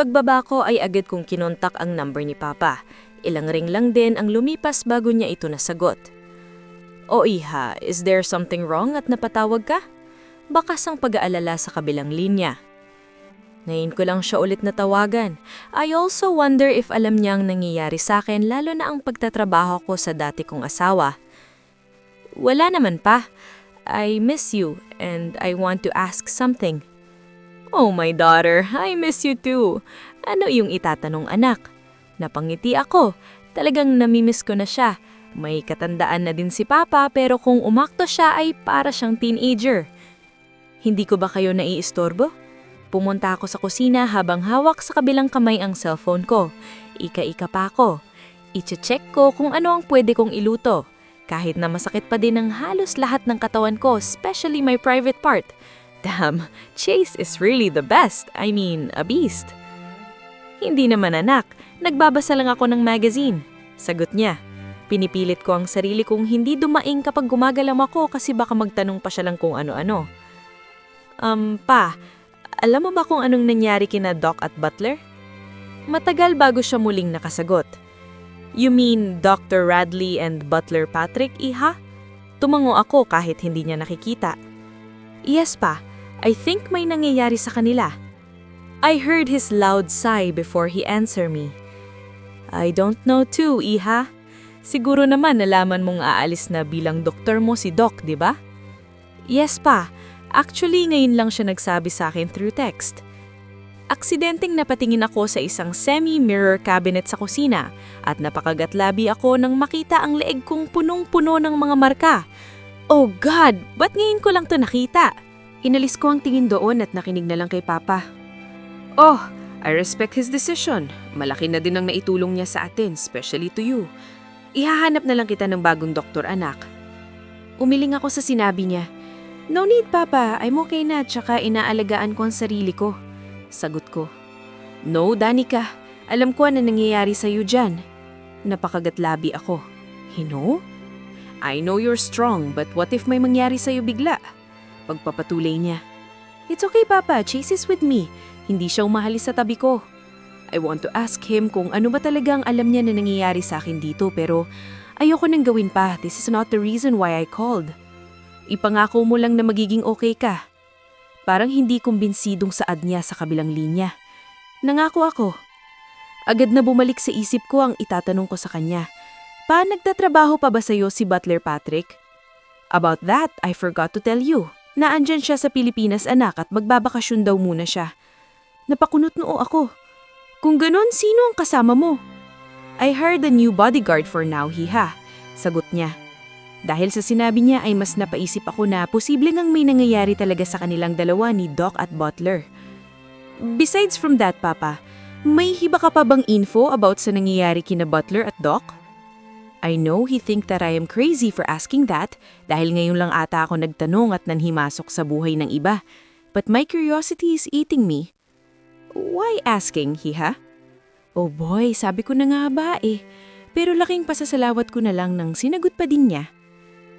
Pagbaba ko ay agad kong kinontak ang number ni Papa. Ilang ring lang din ang lumipas bago niya ito nasagot. O Iha, is there something wrong at napatawag ka? Bakas ang pag-aalala sa kabilang linya. Ngayon ko lang siya ulit natawagan. I also wonder if alam niya ang nangyayari sa akin lalo na ang pagtatrabaho ko sa dati kong asawa. Wala naman pa. I miss you and I want to ask something. Oh my daughter, I miss you too. Ano yung itatanong anak? Napangiti ako. Talagang namimiss ko na siya. May katandaan na din si Papa pero kung umakto siya ay para siyang teenager. Hindi ko ba kayo naiistorbo? Pumunta ako sa kusina habang hawak sa kabilang kamay ang cellphone ko. Ika-ika pa ako. Iche-check ko kung ano ang pwede kong iluto. Kahit na masakit pa din ang halos lahat ng katawan ko, especially my private part. Damn, Chase is really the best. I mean, a beast. Hindi naman anak, nagbabasa lang ako ng magazine. Sagot niya. Pinipilit ko ang sarili kong hindi dumaing kapag gumagalam ako kasi baka magtanong pa siya lang kung ano-ano. Pa, alam mo ba kung anong nangyari kina Doc at Butler? Matagal bago siya muling nakasagot. You mean Dr. Radley and Butler Patrick, Iha? Tumango ako kahit hindi niya nakikita. Yes pa, I think may nangyayari sa kanila. I heard his loud sigh before he answered me. I don't know too, Iha. Siguro naman nalaman mong aalis na bilang doktor mo si Doc, di ba? Yes pa. Actually, ngayon lang siya nagsabi sa akin through text. Aksidenteng napatingin ako sa isang semi-mirror cabinet sa kusina at napakagatlabi ako nang makita ang leeg kong punong-puno ng mga marka. Oh God! Ba't ngayon ko lang to nakita? Inalis ko ang tingin doon at nakinig na lang kay Papa. Oh, I respect his decision. Malaki na din ang naitulong niya sa atin, especially to you. Ihahanap na lang kita ng bagong doktor, anak. Umiling ako sa sinabi niya. No need, Papa. I'm okay na, tsaka inaalagaan ko ang sarili ko. Sagot ko. No, Danica. Alam ko na nangyayari sa'yo dyan. Napakagatlabi ako. Hino? I know you're strong, but what if may mangyari sa'yo bigla? Pagpapatuloy niya. It's okay, Papa. Chase is with me. Hindi siya umahalis sa tabi ko. I want to ask him kung ano ba talagang alam niya na nangyayari sa akin dito pero ayoko nang gawin pa. This is not the reason why I called. Ipangako mo lang na magiging okay ka. Parang hindi kumbinsidong saad niya sa kabilang linya. Nangako ako. Agad na bumalik sa isip ko ang itatanong ko sa kanya. Nagtatrabaho pa ba sa'yo si Butler Patrick? About that, I forgot to tell you. Naandyan siya sa Pilipinas, anak, at magbabakasyon daw muna siya. Napakunot noo ako. Kung ganon, sino ang kasama mo? I hired a new bodyguard for now, Hiha. Sagot niya. Dahil sa sinabi niya ay mas napaisip ako na posible ngang may nangyayari talaga sa kanilang dalawa ni Doc at Butler. Besides from that, Papa, may hiba ka pa bang info about sa nangyayari kina Butler at Doc? I know he think that I am crazy for asking that dahil ngayon lang ata ako nagtanong at nanhimasok sa buhay ng iba. But my curiosity is eating me. Why asking, Hiha? Oh boy, sabi ko na nga ba eh. Pero laking pasasalawat ko na lang nang sinagot pa din niya.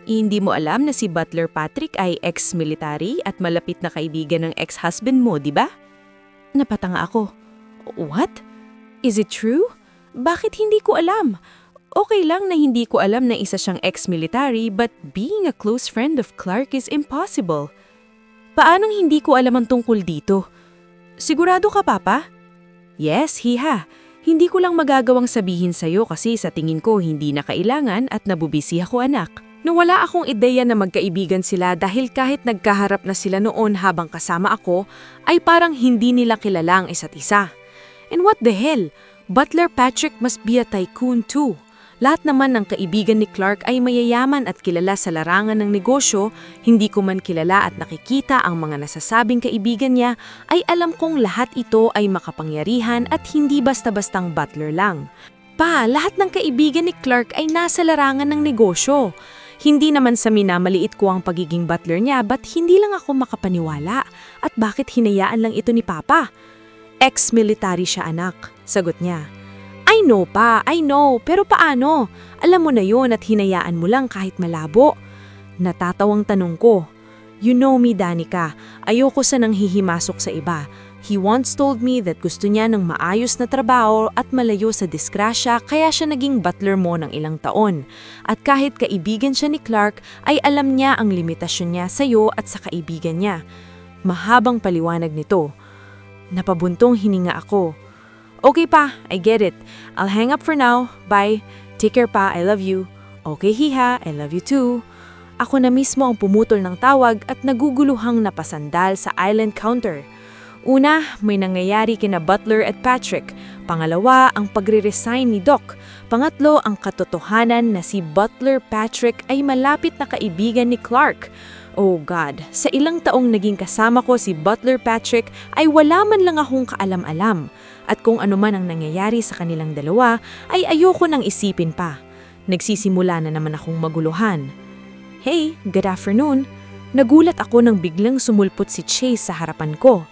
Hindi mo alam na si Butler Patrick ay ex-military at malapit na kaibigan ng ex-husband mo, di ba? Napatanga ako. What? Is it true? Bakit hindi ko alam? Okay lang na hindi ko alam na isa siyang ex-military but being a close friend of Clark is impossible. Paanong hindi ko alam ang tungkol dito? Sigurado ka, Papa? Yes, Hiha. Hindi ko lang magagawang sabihin sa'yo kasi sa tingin ko hindi na kailangan at nabubisi ako, anak. Nawala akong ideya na magkaibigan sila dahil kahit nagkaharap na sila noon habang kasama ako, ay parang hindi nila kilala ang isa't isa. And what the hell? Butler Patrick must be a tycoon too. Lahat naman ng kaibigan ni Clark ay mayayaman at kilala sa larangan ng negosyo, hindi ko man kilala at nakikita ang mga nasasabing kaibigan niya, ay alam kong lahat ito ay makapangyarihan at hindi basta-bastang Butler lang. Pa, lahat ng kaibigan ni Clark ay nasa larangan ng negosyo. Hindi naman sa minamaliit ko ang pagiging butler niya, but hindi lang ako makapaniwala. At bakit hinayaan lang ito ni Papa? Ex-military siya, anak, sagot niya. I know pa, I know, pero paano? Alam mo na yon at hinayaan mo lang kahit malabo. Natatawang tanong ko. You know me, Danica, ayoko sa nang hihimasok sa iba. He once told me that gusto niya ng maayos na trabaho at malayo sa disgrasya kaya siya naging butler mo ng ilang taon. At kahit kaibigan siya ni Clark ay alam niya ang limitasyon niya sa iyo at sa kaibigan niya. Mahabang paliwanag nito. Napabuntong hininga ako. Okay pa, I get it. I'll hang up for now. Bye. Take care pa, I love you. Okay hiha, I love you too. Ako na mismo ang pumutol ng tawag at naguguluhang napasandal sa island counter. Una, may nangyayari kina Butler at Patrick. Pangalawa, ang pagre-resign ni Doc. Pangatlo, ang katotohanan na si Butler Patrick ay malapit na kaibigan ni Clark. Oh God, sa ilang taong naging kasama ko si Butler Patrick ay wala man lang akong kaalam-alam. At kung ano man ang nangyayari sa kanilang dalawa ay ayoko nang isipin pa. Nagsisimula na naman akong maguluhan. Hey, good afternoon. Nagulat ako nang biglang sumulpot si Chase sa harapan ko.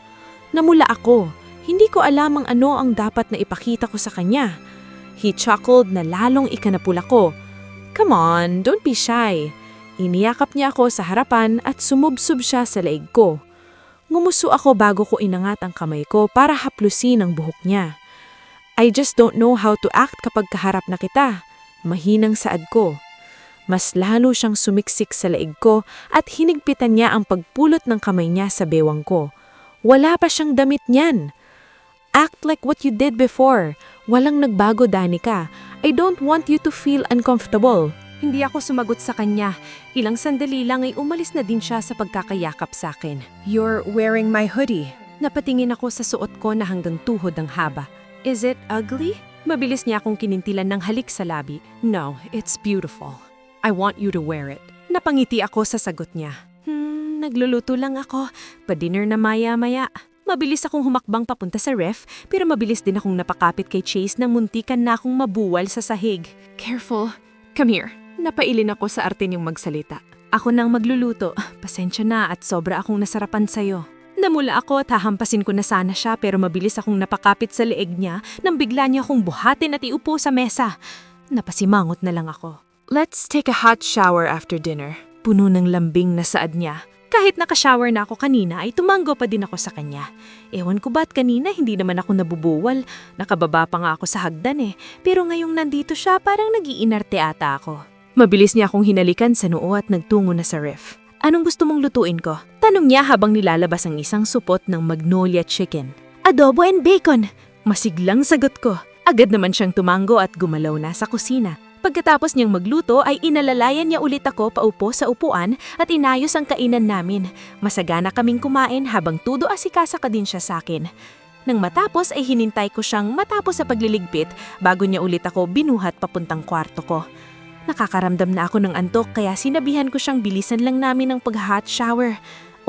Namula ako. Hindi ko alam ang ano ang dapat na ipakita ko sa kanya. He chuckled na lalong ikanapula ko. Come on, don't be shy. Iniyakap niya ako sa harapan at sumubsob siya sa leeg ko. Ngumuso ako bago ko inangat ang kamay ko para haplusin ang buhok niya. I just don't know how to act kapag kaharap na kita. Mahinang saad ko. Mas lalo siyang sumiksik sa leeg ko at hinigpitan niya ang pagpulot ng kamay niya sa bewang ko. Wala pa siyang damit niyan. Act like what you did before. Walang nagbago, Danica. I don't want you to feel uncomfortable. Hindi ako sumagot sa kanya. Ilang sandali lang ay umalis na din siya sa pagkakayakap sa akin. You're wearing my hoodie. Napatingin ako sa suot ko na hanggang tuhod ang haba. Is it ugly? Mabilis niya akong kinintilan ng halik sa labi. No, it's beautiful. I want you to wear it. Napangiti ako sa sagot niya. Nagluluto lang ako. Pa-dinner na maya-maya. Mabilis akong humakbang papunta sa ref, pero mabilis din akong napakapit kay Chase na muntikan na akong mabuwal sa sahig. Careful. Come here. Napailin ako sa arte niyong magsalita. Ako nang magluluto. Pasensya na at sobra akong nasarapan sa'yo. Namula ako at hahampasin ko na sana siya pero mabilis akong napakapit sa leeg niya nang bigla niya akong buhatin at iupo sa mesa. Napasimangot na lang ako. Let's take a hot shower after dinner. Puno ng lambing na saad niya. Kahit nakashower na ako kanina ay tumango pa din ako sa kanya. Ewan ko ba't kanina hindi naman ako nabubuwal. Nakababa pa nga ako sa hagdan eh. Pero ngayong nandito siya parang nag-iinarte ata ako. Mabilis niya akong hinalikan sa noo at nagtungo na sa ref. Anong gusto mong lutuin ko? Tanong niya habang nilalabas ang isang supot ng magnolia chicken. Adobo and bacon. Masiglang sagot ko. Agad naman siyang tumango at gumalaw na sa kusina. Pagkatapos niyang magluto ay inalalayan niya ulit ako paupo sa upuan at inayos ang kainan namin. Masagana kaming kumain habang tudo asikasa ka din siya sa akin. Nang matapos ay hinintay ko siyang matapos sa pagliligpit bago niya ulit ako binuhat papuntang kwarto ko. Nakakaramdam na ako ng antok kaya sinabihan ko siyang bilisan lang namin ang pag-hot shower.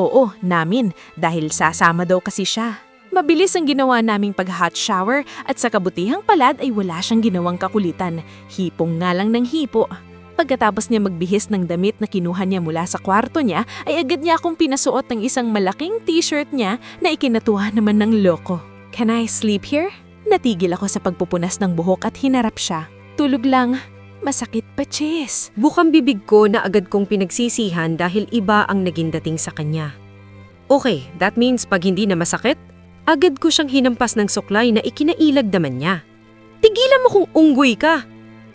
Oo, namin dahil sasama daw kasi siya. Mabilis ang ginawa naming pag-hot shower at sa kabutihang palad ay wala siyang ginawang kakulitan. Hipong nga lang ng hipo. Pagkatapos niya magbihis ng damit na kinuha niya mula sa kwarto niya, ay agad niya akong pinasuot ng isang malaking t-shirt niya na ikinatuwa naman ng loko. Can I sleep here? Natigil ako sa pagpupunas ng buhok at hinarap siya. Tulog lang. Masakit pa, Chase. Bukang bibig ko na agad kong pinagsisihan dahil iba ang naging dating sa kanya. Okay, that means pag hindi na masakit, agad ko siyang hinampas ng suklay na ikinailag naman niya. Tigilan mo kung unggoy ka!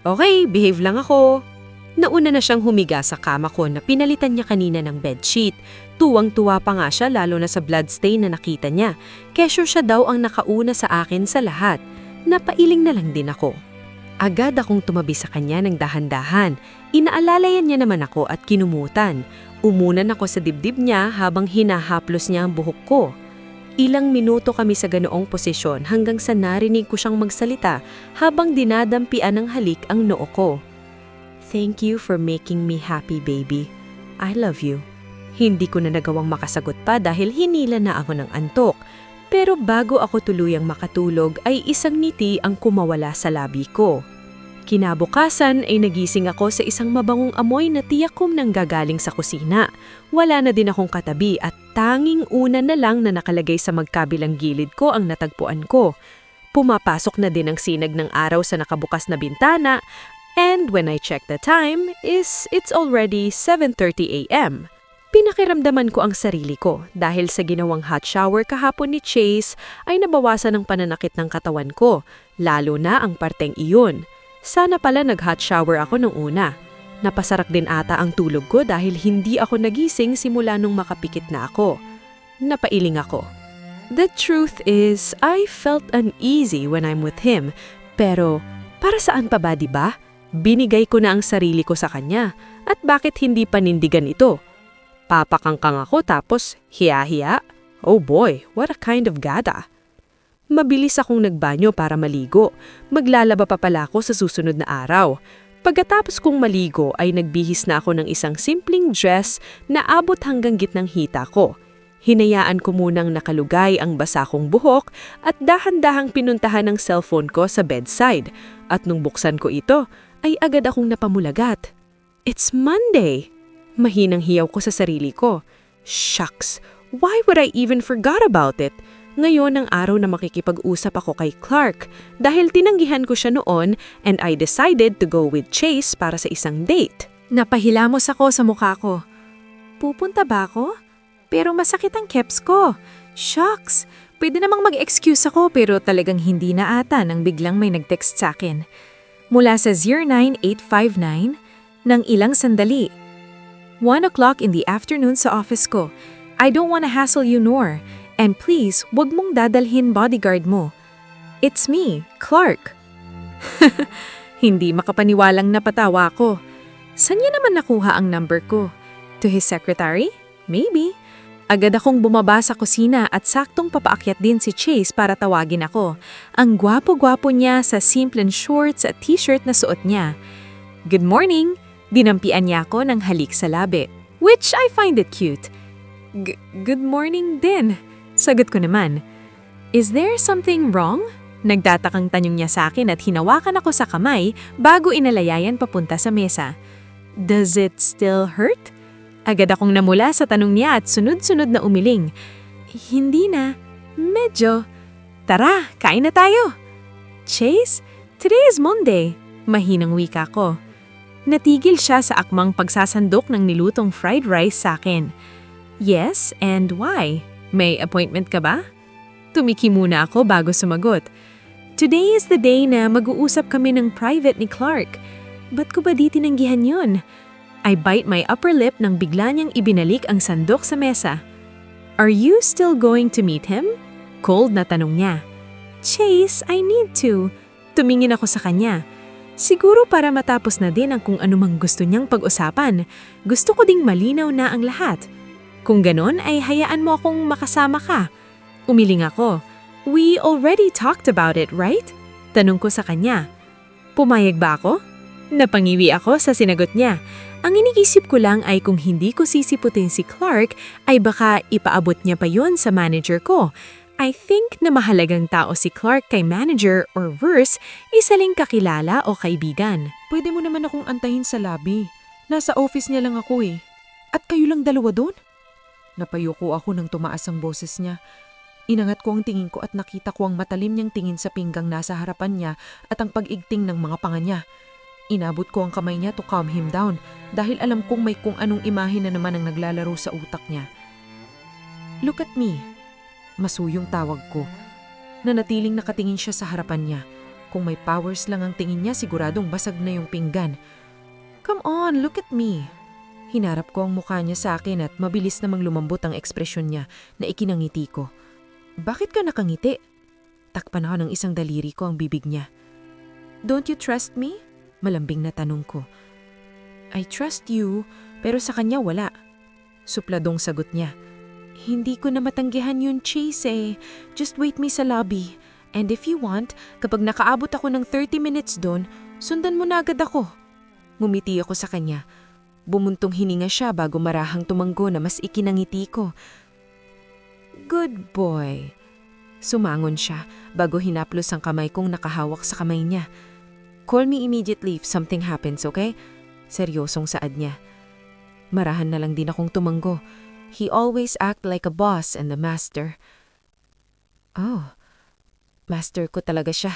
Okay, behave lang ako. Nauna na siyang humiga sa kama ko na pinalitan niya kanina ng bedsheet. Tuwang-tuwa pa nga siya lalo na sa bloodstain na nakita niya. Kesyo siya daw ang nakauna sa akin sa lahat. Napailing na lang din ako. Agad akong tumabi sa kanya ng dahan-dahan. Inaalalayan niya naman ako at kinumutan. Umunan ako sa dibdib niya habang hinahaplos niya ang buhok ko. Ilang minuto kami sa ganoong posisyon hanggang sa narinig ko siyang magsalita habang dinadampian ng halik ang noo ko. Thank you for making me happy, baby. I love you. Hindi ko na nagawang makasagot pa dahil hinila na ako ng antok. Pero bago ako tuluyang makatulog ay isang ngiti ang kumawala sa labi ko. Kinabukasan ay nagising ako sa isang mabangong amoy na tiyak kong nanggagaling sa kusina. Wala na din akong katabi at tanging una na lang na nakalagay sa magkabilang gilid ko ang natagpuan ko. Pumapasok na din ang sinag ng araw sa nakabukas na bintana and when I check the time it's already 7:30 a.m. Pinakiramdaman ko ang sarili ko dahil sa ginawang hot shower kahapon ni Chase ay nabawasan ang pananakit ng katawan ko, lalo na ang parteng iyon. Sana pala nag-hot shower ako nung una. Napasarak din ata ang tulog ko dahil hindi ako nagising simula nung makapikit na ako. Napailing ako. The truth is, I felt uneasy when I'm with him. Pero, para saan pa ba, diba? Binigay ko na ang sarili ko sa kanya. At bakit hindi panindigan ito? Papakangkang ako tapos hiya-hiya? Oh boy, what a kind of gada. Mabilis akong nagbanyo para maligo. Maglalaba pa pala ako sa susunod na araw. Pagkatapos kong maligo ay nagbihis na ako ng isang simpleng dress na abot hanggang gitnang hita ko. Hinayaan ko munang nakalugay ang basa kong buhok at dahan-dahang pinuntahan ang cellphone ko sa bedside. At nung buksan ko ito, ay agad akong napamulagat. It's Monday! Mahinang hiyaw ko sa sarili ko. Shucks, why would I even forgot about it? Ngayon ang araw na makikipag-usap ako kay Clark dahil tinanggihan ko siya noon and I decided to go with Chase para sa isang date. Napahilamos ako sa mukha ko. Pupunta ba ako? Pero masakit ang keps ko. Shucks! Pwede namang mag-excuse ako pero talagang hindi na ata nang biglang may nag-text sa akin. Mula sa 09859 ng ilang sandali. 1 o'clock in the afternoon sa office ko. I don't wanna hassle you nor. And please, wag mong dadalhin bodyguard mo. It's me, Clark. Hindi makapaniwalang napatawa ko. Saan niya naman nakuha ang number ko? To his secretary? Maybe. Agad akong bumaba sa kusina at saktong papaakyat din si Chase para tawagin ako. Ang gwapo-gwapo niya sa simple shorts at t-shirt na suot niya. Good morning! Dinampian niya ako ng halik sa labi, which I find it cute. Good morning din, sagot ko naman. Is there something wrong? Nagtatakang tanong niya sa akin at hinawakan ako sa kamay bago inalayayan papunta sa mesa. Does it still hurt? Agad akong namula sa tanong niya at sunod-sunod na umiling. Hindi na, medyo. Tara, kain na tayo. Chase, today is Monday. Mahinang wika ko. Natigil siya sa akmang pagsasandok ng nilutong fried rice sa akin. Yes, and why? May appointment ka ba? Tumiki muna ako bago sumagot. Today is the day na mag-uusap kami ng private ni Clark. Ba't ko ba di tinanggihan yun? I bite my upper lip nang bigla niyang ibinalik ang sandok sa mesa. Are you still going to meet him? Cold na tanong niya. Chase, I need to. Tumingin ako sa kanya. Siguro para matapos na din ang kung anumang gusto niyang pag-usapan. Gusto ko ding malinaw na ang lahat. Kung ganon ay hayaan mo akong makasama ka. Umiling ako. We already talked about it, right? Tanong ko sa kanya. Pumayag ba ako? Napangiwi ako sa sinagot niya. Ang iniisip ko lang ay kung hindi ko sisiputin si Clark ay baka ipaabot niya pa yon sa manager ko. I think na mahalagang tao si Clark kay manager or worse, isaling kakilala o kaibigan. Pwede mo naman akong antahin sa lobby. Nasa office niya lang ako eh. At kayo lang dalawa doon? Napayuko ako nang tumaas ang boses niya. Inangat ko ang tingin ko at nakita ko ang matalim niyang tingin sa pinggang nasa harapan niya at ang pag-igting ng mga panga niya. Inabot ko ang kamay niya to calm him down dahil alam kong may kung anong imahe na naman ang naglalaro sa utak niya. Look at me. Masuyong tawag ko. Nanatiling nakatingin siya sa harapan niya. Kung may powers lang ang tingin niya, siguradong basag na yung pinggan. Come on, look at me. Hinarap ko ang mukha niya sa akin at mabilis namang lumambot ang ekspresyon niya na ikinangiti ko. Bakit ka nakangiti? Takpan ako ng isang daliri ko ang bibig niya. Don't you trust me? Malambing na tanong ko. I trust you, pero sa kanya wala. Supladong sagot niya. Hindi ko na matanggihan yun, Chase eh. Just wait me sa lobby. And if you want, kapag nakaabot ako ng 30 minutes doon, sundan mo na agad ako. Ngumiti ako sa kanya. Bumuntong hininga siya bago marahang tumanggo na mas ikinangiti ko. Good boy. Sumangon siya bago hinaplos ang kamay kong nakahawak sa kamay niya. Call me immediately if something happens, okay? Seryosong saad niya. Marahan na lang din akong tumanggo. He always act like a boss and the master. Oh, master ko talaga siya.